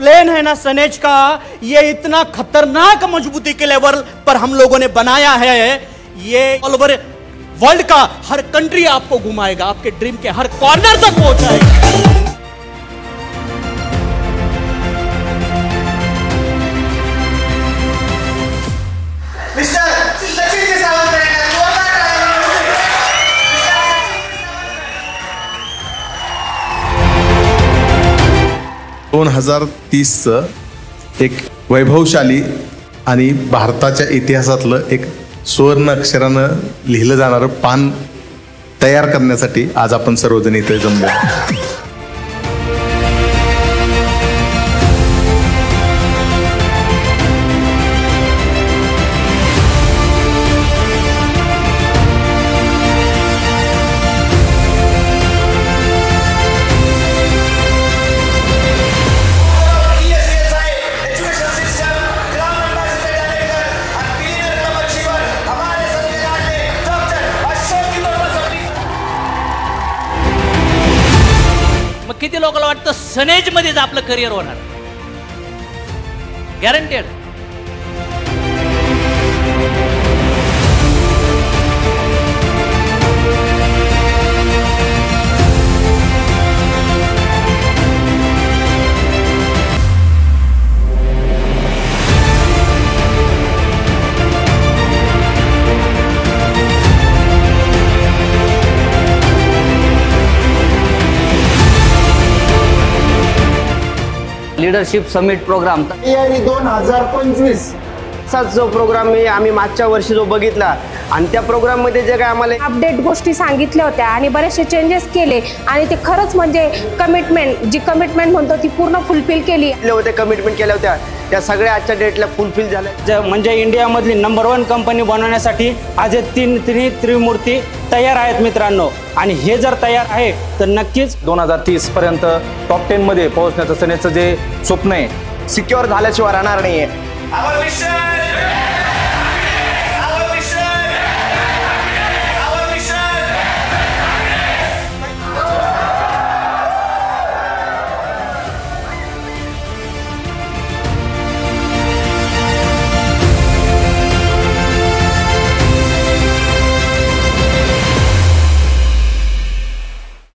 Plain है ना सनेज का, ये इतना खतरनाक मजबूती के लेवल पर हम लोगों ने बनाया है, ये ऑल ओवर वर्ल्ड का हर कंट्री आपको घुमाएगा, आपके ड्रीम के हर कॉर्नर तक पहुंचाएगा। मिस्टर सचिन सावंत 2030चं एक वैभवशाली आणि भारताच्या इतिहासातलं एक सुवर्ण अक्षरानं लिहिलं जाणारं पान तयार करण्यासाठी आज आपण सर्वजण इथे जमलो। किती लोकांना वाटतं सनेज मध्येच आपलं करिअर होणार, गॅरंटेड। लीडरशिप समिट प्रोग्राम 2025 चा जो प्रोग्राम आम्ही मागच्या वर्षी जो बघितला आणि त्या प्रोग्राम मध्ये जे काय आम्हाला अपडेट गोष्टी सांगितल्या होत्या आणि बरेचसे चेंजेस केले आणि ते खरंच म्हणजे कमिटमेंट म्हणतो ती पूर्ण फुलफिल केली होते, कमिटमेंट केल्या होत्या त्या सगळ्या आजच्या डेटला फुलफिल झाल्या। म्हणजे इंडियामधली नंबर 1 कंपनी बनवण्यासाठी आज तिन्ही त्रिमूर्ती तयार आहेत मित्रांनो, आणि हे जर तयार आहे तर नक्कीच 2030 पर्यंत टॉप 10 मध्ये पोहोचण्याचं सनेजचं जे स्वप्न आहे सिक्युअर झाल्याशिवाय राहणार नाहीये। our mission